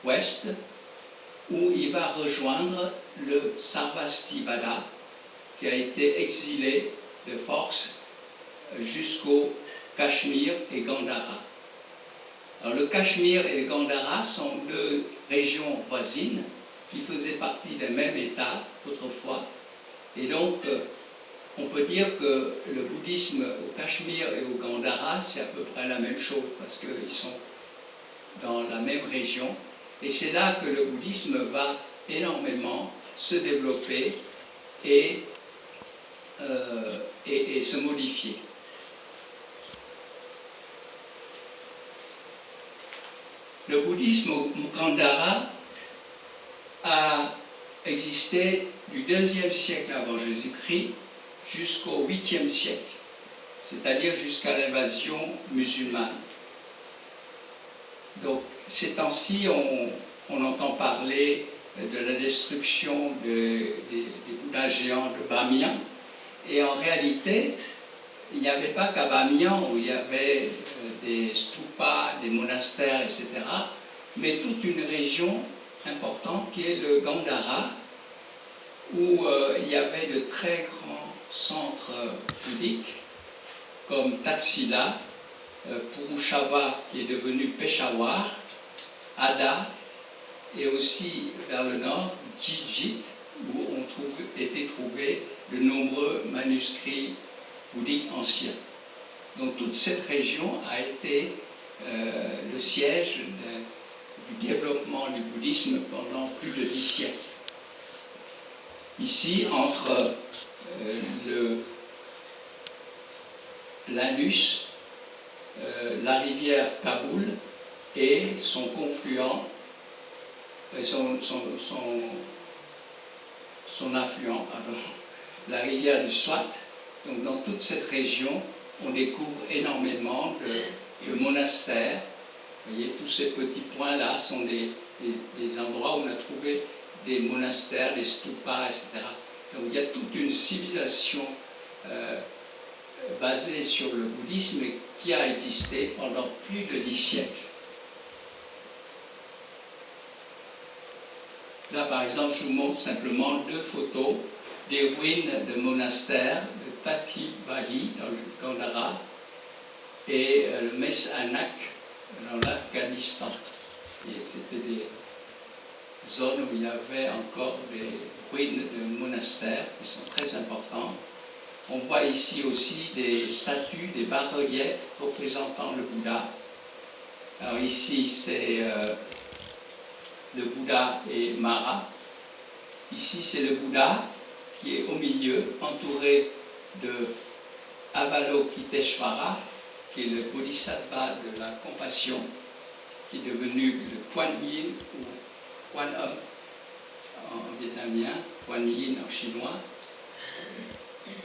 ouest, où il va rejoindre le Sarvastivada, qui a été exilé de force jusqu'au Cachemire et Gandhara. Alors, le Cachemire et le Gandhara sont deux régions voisines qui faisaient partie des mêmes États autrefois. Et donc, on peut dire que le bouddhisme au Cachemire et au Gandhara, c'est à peu près la même chose, parce qu'ils sont dans la même région. Et c'est là que le bouddhisme va énormément se développer et se modifier. Le bouddhisme au Gandhara a existé du 2e siècle avant Jésus-Christ jusqu'au 8e siècle, c'est-à-dire jusqu'à l'invasion musulmane. Donc, ces temps-ci, on entend parler de la destruction des Bouddhas géants de Bamiyan, et en réalité, il n'y avait pas qu'à Bamiyan où il y avait des stupas, des monastères, etc., mais toute une région importante qui est le Gandhara, où il y avait de très grands centres bouddhiques, comme Taxila, Purushava, qui est devenu Peshawar, Ada, et aussi vers le nord, Jijit, où ont été trouvés de nombreux manuscrits bouddhiques anciens. Donc toute cette région a été le siège du développement du bouddhisme pendant plus de 10 siècles. Ici, entre l'Indus, la rivière Kaboul et son confluent, son affluent, pardon, la rivière du Swat. Donc dans toute cette région, on découvre énormément de monastères. Vous voyez, tous ces petits points-là sont des endroits où on a trouvé des monastères, des stupas, etc. Donc il y a toute une civilisation basée sur le bouddhisme qui a existé pendant plus de 10 siècles. Là, par exemple, je vous montre simplement 2 photos des ruines de monastères de Tati-Bahi dans le Gandhara et le Mes Anak dans l'Afghanistan. C'était des zones où il y avait encore des ruines de monastères qui sont très importantes. On voit ici aussi des statues, des bas-reliefs représentant le Bouddha. Alors ici, c'est le Bouddha et Mara. Ici, c'est le Bouddha qui est au milieu, entouré de Avalokiteshvara, qui est le bodhisattva de la compassion, qui est devenu le Kuan Yin ou Kuan Âm en vietnamien, Kuan Yin en chinois,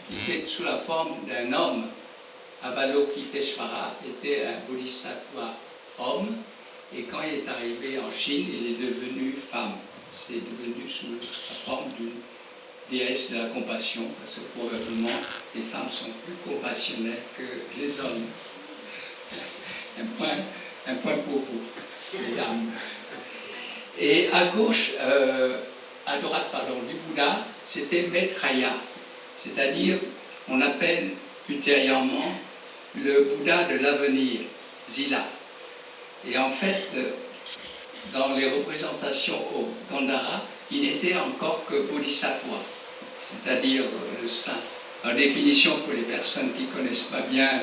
qui était sous la forme d'un homme. Avalokiteshvara était un bodhisattva homme, et quand il est arrivé en Chine, il est devenu femme. C'est devenu sous la forme d'une déesse de la compassion, parce que probablement les femmes sont plus compassionnées que les hommes. Un point pour vous, mesdames. Et à gauche, à droite, pardon, du Bouddha, c'était Maitreya, c'est-à-dire, on appelle ultérieurement le Bouddha de l'avenir, Zila. Et en fait, dans les représentations au Gandhara, il n'était encore que Bodhisattva, c'est-à-dire le saint. En définition, pour les personnes qui ne connaissent pas bien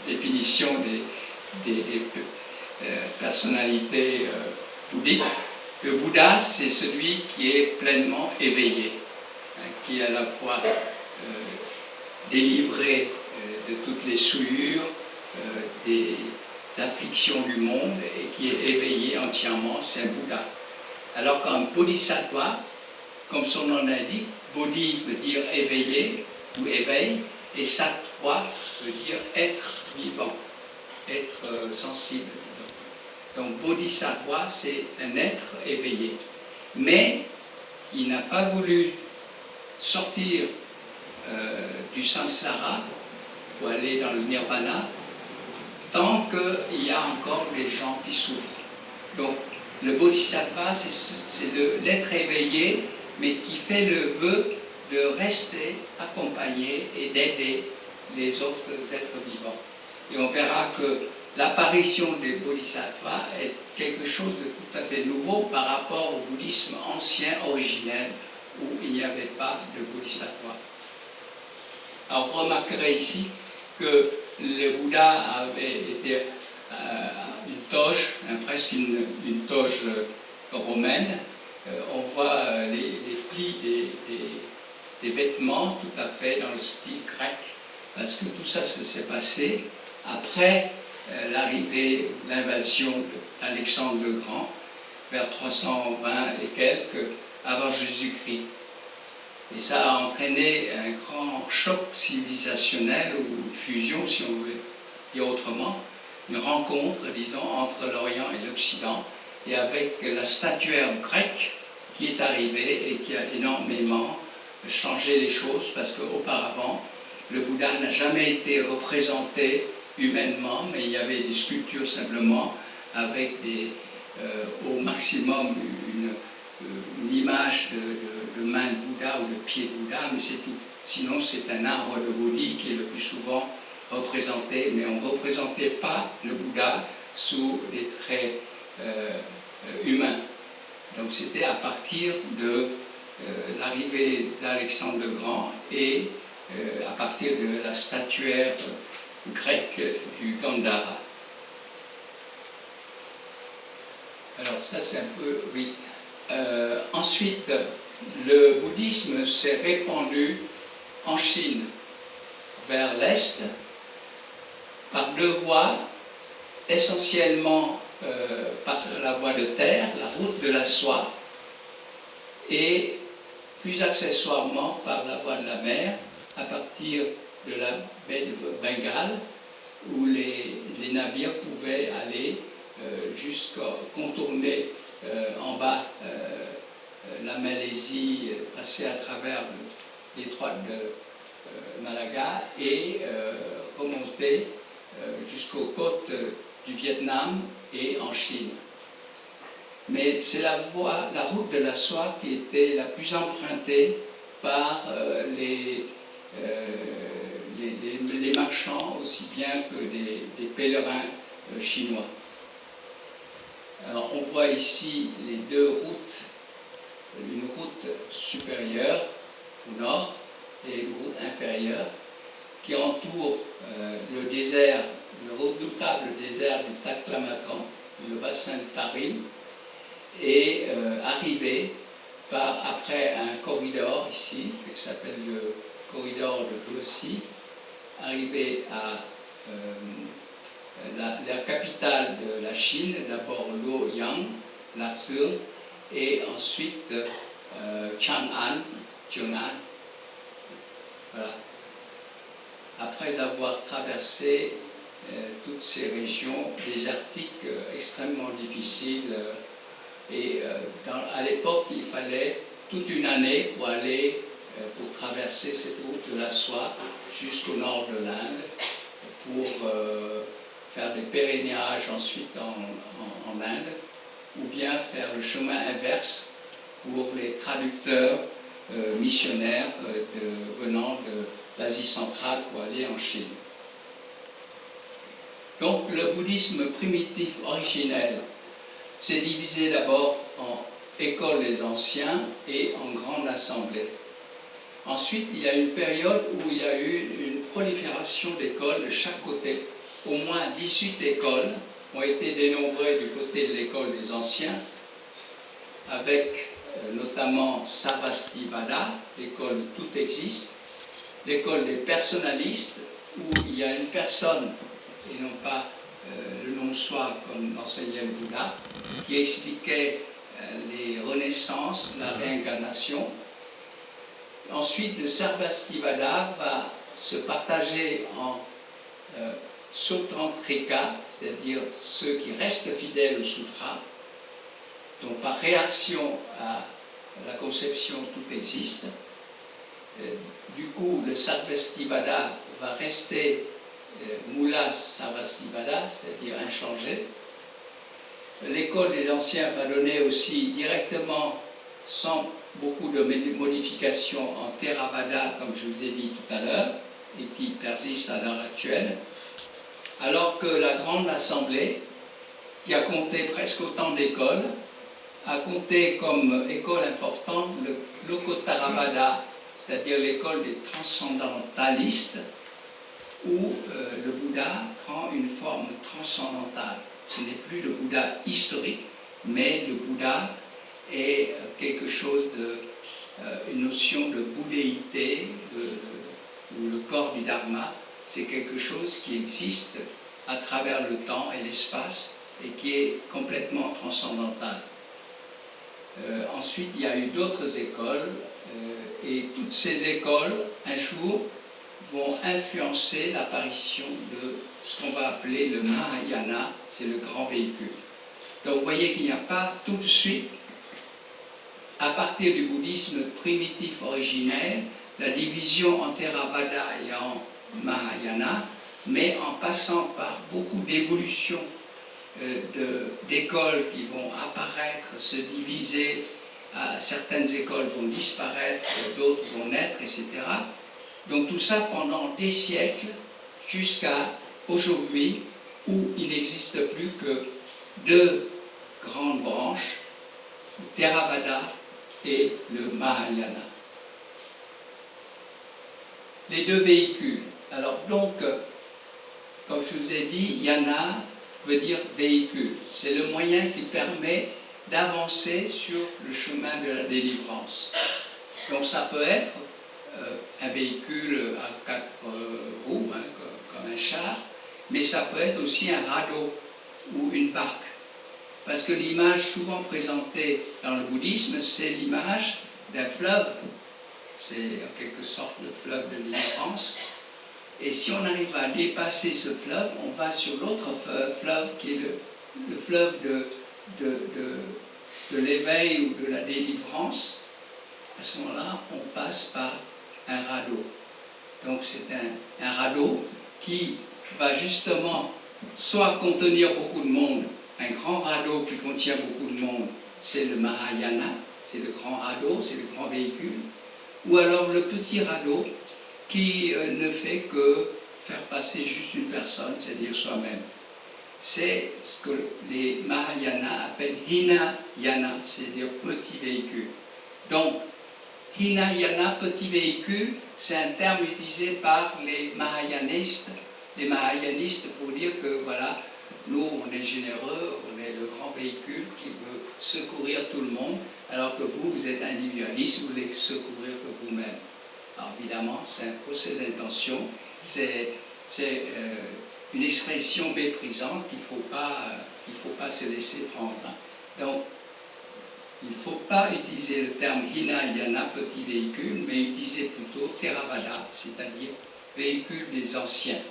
les définitions des personnalités bouddhiques, le Bouddha, c'est celui qui est pleinement éveillé, hein, qui est à la fois délivré de toutes les souillures, des afflictions du monde, et qui est éveillé entièrement, c'est un Bouddha. Alors qu'un bodhisattva, comme son nom l'indique, bodhi veut dire éveillé ou éveil, et sattva veut dire être vivant, être sensible. Donc bodhisattva, c'est un être éveillé. Mais il n'a pas voulu sortir du samsara pour aller dans le nirvana tant qu'il y a encore des gens qui souffrent. Donc Le bodhisattva, c'est l'être éveillé, mais qui fait le vœu de rester accompagné et d'aider les autres êtres vivants. Et on verra que l'apparition des bodhisattvas est quelque chose de tout à fait nouveau par rapport au bouddhisme ancien, originel, où il n'y avait pas de bodhisattva. Alors vous remarquerez ici que le Bouddha avait été une toge, presque une toge romaine. On voit les plis des vêtements tout à fait dans le style grec, parce que tout ça s'est passé après l'invasion d'Alexandre le Grand, vers 320 et quelques avant Jésus-Christ. Et ça a entraîné un grand choc civilisationnel, ou une fusion, si on veut dire autrement, une rencontre, disons, entre l'Orient et l'Occident, et avec la statuaire grecque qui est arrivée et qui a énormément changé les choses, parce qu'auparavant, le Bouddha n'a jamais été représenté humainement, mais il y avait des sculptures simplement avec au maximum une image de main de Bouddha ou de pied de Bouddha, mais c'est tout. Sinon, c'est un arbre de Bodhi qui est le plus souvent représenté, mais on ne représentait pas le Bouddha sous des traits humains. Donc c'était à partir de l'arrivée d'Alexandre le Grand et à partir de la statuaire grecque du Gandhara. Alors ça c'est un peu, oui. Ensuite, le bouddhisme s'est répandu en Chine, vers l'Est, par deux voies, essentiellement par la voie de terre, la route de la soie, et plus accessoirement par la voie de la mer, à partir de la baie de Bengale, où les navires pouvaient aller jusqu'à contourner en bas la Malaisie, passer à travers le détroit de Malaga et remonter jusqu'aux côtes du Vietnam et en Chine. Mais c'est la route de la soie qui était la plus empruntée par les marchands aussi bien que des pèlerins chinois. Alors on voit ici les deux routes, une route supérieure au nord et une route inférieure qui entoure le désert, le redoutable désert du Taklamakan, le bassin de Tarim, et arriver après un corridor ici, qui s'appelle le corridor de Gossi, arriver à la capitale de la Chine, d'abord Luoyang, Lhasa, et ensuite Chang'an. Voilà. Après avoir traversé toutes ces régions désertiques extrêmement difficiles, à l'époque il fallait toute une année pour traverser cette route de la soie jusqu'au nord de l'Inde, pour faire des pèlerinages ensuite en Inde, ou bien faire le chemin inverse pour les traducteurs missionnaires venant de l'Asie centrale pour aller en Chine. Donc le bouddhisme primitif originel s'est divisé d'abord en école des anciens et en grande assemblée. Ensuite, il y a une période où il y a eu une prolifération d'écoles de chaque côté. Au moins 18 écoles ont été dénombrées du côté de l'école des anciens, avec notamment Sarvastivada, l'école où tout existe, l'école des personnalistes, où il y a une personne, et non pas le nom soi comme enseignait le Bouddha, qui expliquait les renaissances, la réincarnation. Ensuite, le Sarvastivada va se partager en Sutantrika, c'est-à-dire ceux qui restent fidèles au sutra, donc par réaction à la conception tout existe. Du coup, le Sarvastivada va rester Mula Sarvastivada, c'est-à-dire inchangé. l'école des anciens va donner aussi directement, sans beaucoup de modifications, en Theravada, comme je vous ai dit tout à l'heure, et qui persiste à l'heure actuelle, alors que la Grande Assemblée, qui a compté presque autant d'écoles, a compté comme école importante le Lokottaravada, c'est-à-dire l'école des transcendantalistes, où le Bouddha prend une forme transcendantale. Ce n'est plus le Bouddha historique, mais le Bouddha est quelque chose de, une notion de bouddhéité, ou le corps du Dharma, c'est quelque chose qui existe à travers le temps et l'espace et qui est complètement transcendantal. Ensuite, il y a eu d'autres écoles et toutes ces écoles, un jour, vont influencer l'apparition de ce qu'on va appeler le Mahayana, c'est le grand véhicule. Donc vous voyez qu'il n'y a pas tout de suite, à partir du bouddhisme primitif originaire, la division en Theravada et en Mahayana, mais en passant par beaucoup d'évolutions d'écoles qui vont apparaître, se diviser, certaines écoles vont disparaître, d'autres vont naître, etc. Donc tout ça pendant des siècles, jusqu'à aujourd'hui, où il n'existe plus que deux grandes branches, le Theravada et le Mahayana. Les deux véhicules. Alors donc, comme je vous ai dit, yana veut dire véhicule. C'est le moyen qui permet d'avancer sur le chemin de la délivrance. Donc ça peut être un véhicule à 4 roues, hein, comme un char, mais ça peut être aussi un radeau ou une barque. Parce que l'image souvent présentée dans le bouddhisme, c'est l'image d'un fleuve. C'est en quelque sorte le fleuve de l'ignorance. Et si on arrive à dépasser ce fleuve, on va sur l'autre fleuve qui est le fleuve de l'éveil ou de la délivrance. À ce moment-là, on passe par un radeau. Donc c'est un radeau qui va justement soit contenir beaucoup de monde. Un grand radeau qui contient beaucoup de monde, c'est le Mahayana, c'est le grand radeau, c'est le grand véhicule. Ou alors le petit radeau qui ne fait que faire passer juste une personne, c'est-à-dire soi-même. C'est ce que les Mahayana appellent Hinayana, c'est-à-dire petit véhicule. Donc, Hinayana, petit véhicule, c'est un terme utilisé par les Mahayanistes pour dire que voilà, nous on est généreux, on est le grand véhicule qui veut secourir tout le monde, alors que vous, vous êtes individualiste, vous voulez secourir que vous-même. Alors évidemment, c'est un procès d'intention, c'est une expression méprisante qu'il ne faut pas se laisser prendre. Donc, il ne faut pas utiliser le terme Hinayana, petit véhicule, mais utiliser plutôt Theravada, c'est-à-dire véhicule des anciens.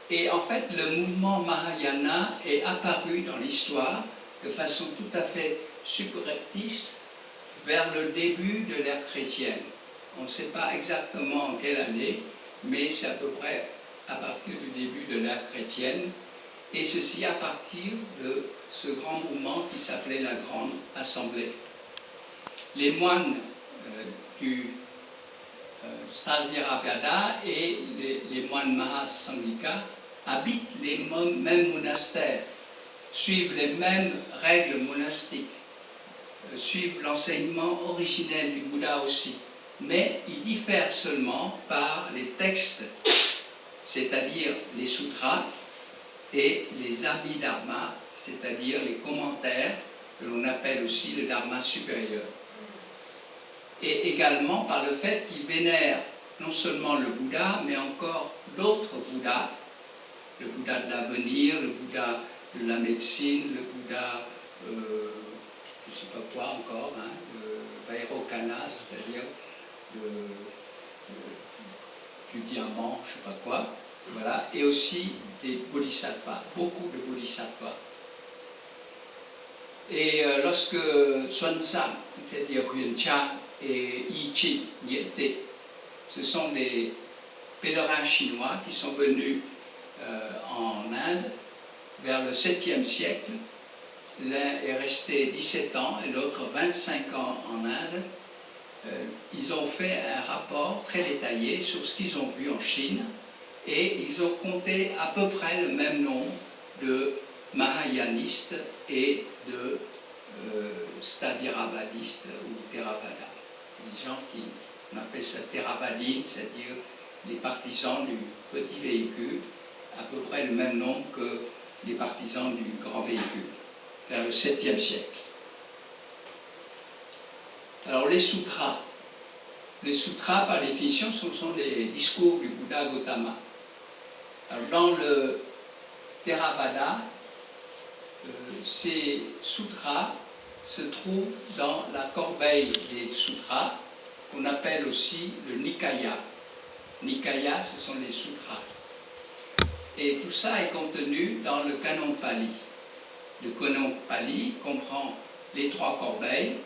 Et en fait, le mouvement Mahayana est apparu dans l'histoire de façon tout à fait subreptice vers le début de l'ère chrétienne. On ne sait pas exactement en quelle année, mais c'est à peu près à partir du début de l'ère chrétienne, et ceci à partir de ce grand mouvement qui s'appelait la Grande Assemblée. Les moines du Theravada et les moines Mahasanghika habitent les mêmes monastères, suivent les mêmes règles monastiques, suivent l'enseignement originel du Bouddha aussi, mais ils diffèrent seulement par les textes, c'est-à-dire les sutras et les abhidharma, c'est-à-dire les commentaires que l'on appelle aussi le dharma supérieur. Et également par le fait qu'ils vénèrent non seulement le Bouddha, mais encore d'autres Bouddhas, le Bouddha de l'avenir, le Bouddha de la médecine, le Bouddha, je ne sais pas quoi encore, hein, le Vairocana, c'est-à-dire du diamant, je ne sais pas quoi, voilà, et aussi des bodhisattvas, beaucoup de bodhisattvas. Et lorsque Xuanzang, c'est-à-dire Yuancha et Yi Qin y étaient, ce sont des pèlerins chinois qui sont venus en Inde vers le 7e siècle. L'un est resté 17 ans et l'autre 25 ans en Inde. Ils ont fait un rapport très détaillé sur ce qu'ils ont vu en Chine et ils ont compté à peu près le même nombre de Mahayanistes et de Sthaviravadistes ou Theravada. Les gens qui on appelle ça Theravadines, c'est-à-dire les partisans du petit véhicule, à peu près le même nombre que les partisans du grand véhicule, vers le 7e siècle. Alors les sutras. Les sutras, par définition, ce sont les discours du Bouddha Gautama. Alors, dans le Theravada, ces sutras se trouvent dans la corbeille des sutras, qu'on appelle aussi le Nikaya. Nikaya, ce sont les sutras. Et tout ça est contenu dans le canon Pali. Le canon Pali comprend les 3 corbeilles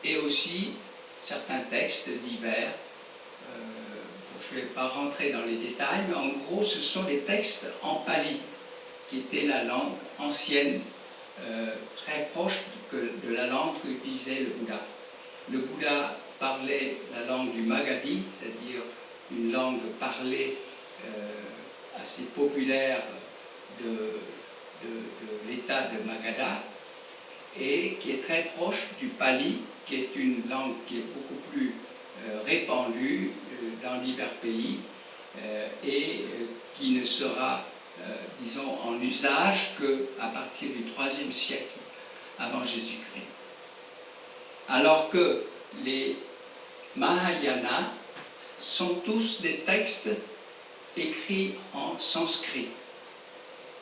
et aussi certains textes divers. Je ne vais pas rentrer dans les détails, mais en gros, ce sont des textes en Pali, qui était la langue ancienne, très proche de la langue qu'utilisait le Bouddha. Le Bouddha parlait la langue du Magadhi, c'est-à-dire une langue parlée assez populaire de l'état de Magadha, et qui est très proche du Pali, qui est une langue qui est beaucoup plus répandue dans divers pays et qui ne sera, disons, en usage qu'à partir du IIIe siècle avant Jésus-Christ. Alors que les Mahayana sont tous des textes écrits en sanskrit.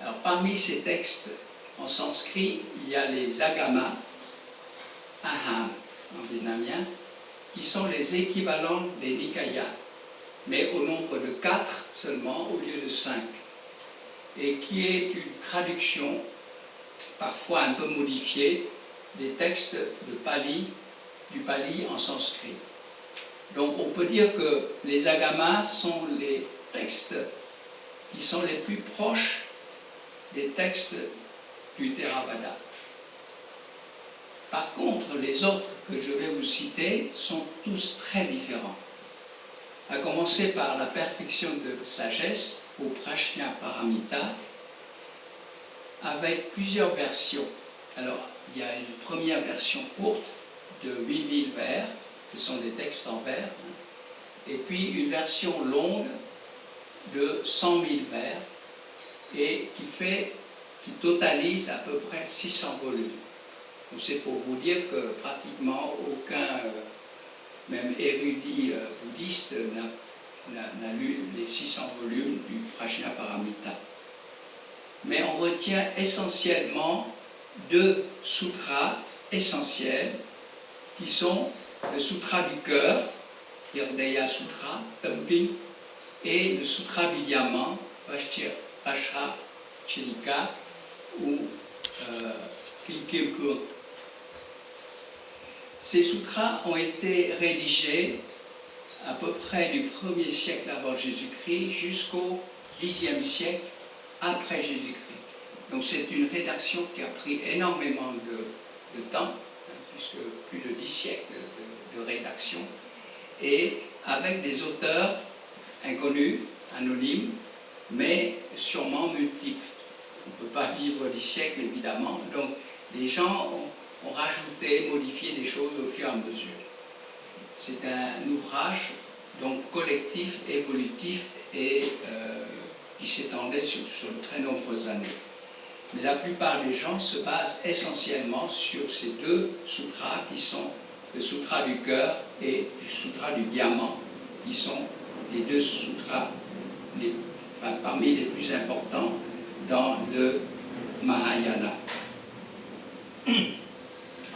Alors parmi ces textes en sanskrit, il y a les Agamas, Aham en vietnamien, qui sont les équivalents des Nikayas, mais au nombre de 4 seulement au lieu de 5, et qui est une traduction, parfois un peu modifiée, des textes de Pali, du Pali en sanskrit. Donc on peut dire que les Agamas sont les textes qui sont les plus proches des textes du Theravada. Par contre, les autres que je vais vous citer sont tous très différents. À commencer par la perfection de sagesse, au Prajnaparamita, avec plusieurs versions. Alors, il y a une première version courte de 8000 vers, ce sont des textes en vers, et puis une version longue de 100 000 vers, et qui totalise à peu près 600 volumes. Donc c'est pour vous dire que pratiquement aucun, même érudit bouddhiste, n'a lu les 600 volumes du Prajnaparamita. Mais on retient essentiellement 2 sutras essentiels, qui sont le sutra du cœur, Hirdeya Sutra, Thumping, et le sutra du diamant, Vajra Chilika, ou Kilkirkur. Ces sutras ont été rédigés à peu près du 1er siècle avant Jésus-Christ jusqu'au 10e siècle après Jésus-Christ. Donc c'est une rédaction qui a pris énormément de temps, puisque plus de 10 siècles de rédaction, et avec des auteurs inconnus, anonymes, mais sûrement multiples. On ne peut pas vivre 10 siècles, évidemment, donc les gens ont rajouté, modifié des choses au fur et à mesure. C'est un ouvrage donc collectif, évolutif et qui s'étendait sur de très nombreuses années. Mais la plupart des gens se basent essentiellement sur ces 2 sutras qui sont le sutra du cœur et le sutra du diamant, qui sont les 2 sutras parmi les plus importants dans le Mahayana.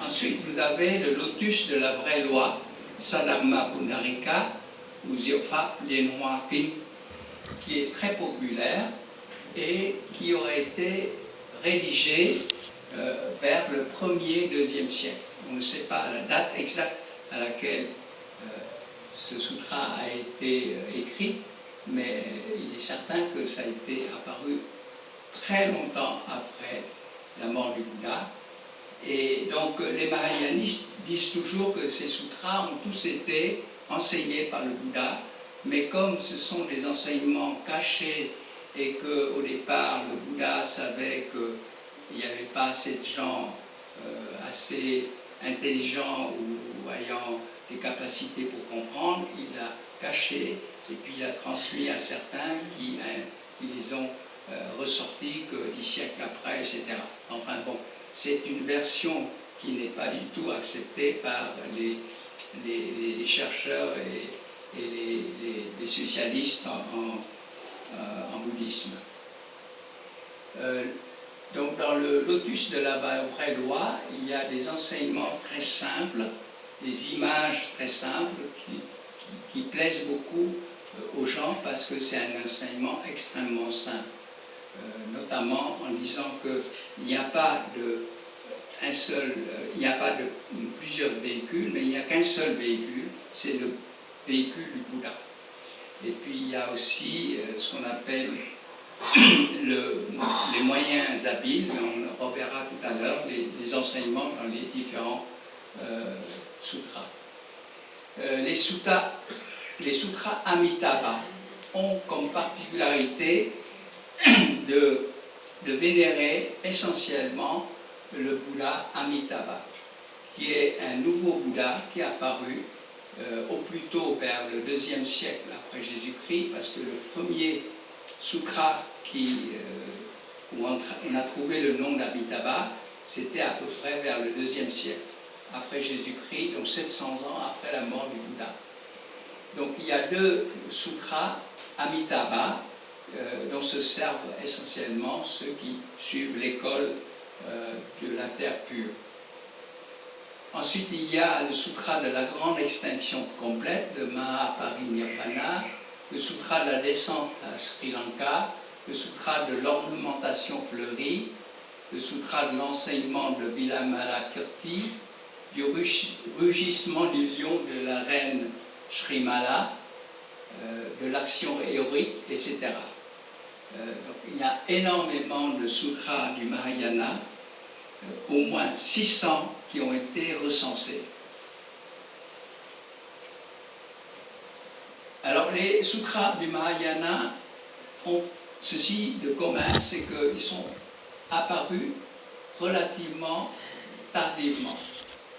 Ensuite, vous avez le lotus de la vraie loi, Sadharma Pundarika, ou Ziofa Lienhua King, qui est très populaire et qui aurait été rédigé vers le 1er, 2e siècle. On ne sait pas la date exacte à laquelle ce sutra a été écrit, mais il est certain que ça a été apparu très longtemps après la mort du Bouddha. Et donc les Mahayanistes disent toujours que ces sutras ont tous été enseignés par le Bouddha, mais comme ce sont des enseignements cachés et qu'au départ le Bouddha savait qu'il n'y avait pas assez de gens assez intelligents ou ayant des capacités pour comprendre, il a caché et puis il a transmis à certains qui les ont ressortis que 10 siècles après, etc. Enfin bon, c'est une version qui n'est pas du tout acceptée par les chercheurs et les spécialistes en bouddhisme. Donc dans le lotus de la vraie loi, il y a des enseignements très simples, des images très simples qui plaisent beaucoup aux gens parce que c'est un enseignement extrêmement simple. Notamment en disant qu'il n'y a pas de plusieurs véhicules, mais il n'y a qu'un seul véhicule, c'est le véhicule du Bouddha. Et puis il y a aussi ce qu'on appelle les moyens habiles, mais on reverra tout à l'heure les enseignements dans les différents sutras. Les sutras Amitabha ont comme particularité de vénérer essentiellement le Bouddha Amitabha, qui est un nouveau Bouddha qui est apparu au plus tôt vers le 2e siècle après Jésus-Christ, parce que le premier sutra où on a trouvé le nom d'Amitabha, c'était à peu près vers le 2e siècle après Jésus-Christ, donc 700 ans après la mort du Bouddha. Donc il y a 2 sutras Amitabha dont se servent essentiellement ceux qui suivent l'école de la terre pure. Ensuite, il y a le sutra de la grande extinction complète de Mahaparinirvana, le sutra de la descente à Sri Lanka, le sutra de l'ornementation fleurie, le sutra de l'enseignement de Vilamalakirti, du rugissement du lion de la reine Shrimala, de l'action héroïque, etc. Donc, il y a énormément de sutras du Mahayana, au moins 600 qui ont été recensés. Alors les sutras du Mahayana ont ceci de commun, c'est qu'ils sont apparus relativement tardivement,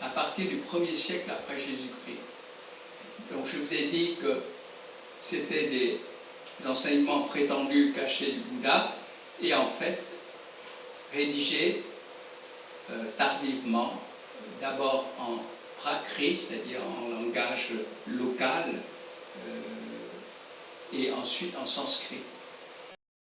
à partir du 1er siècle après Jésus-Christ. Donc je vous ai dit que c'était des enseignements prétendus cachés du Bouddha, et en fait rédigés tardivement, d'abord en prakrit, c'est-à-dire en langage local, et ensuite en sanskrit.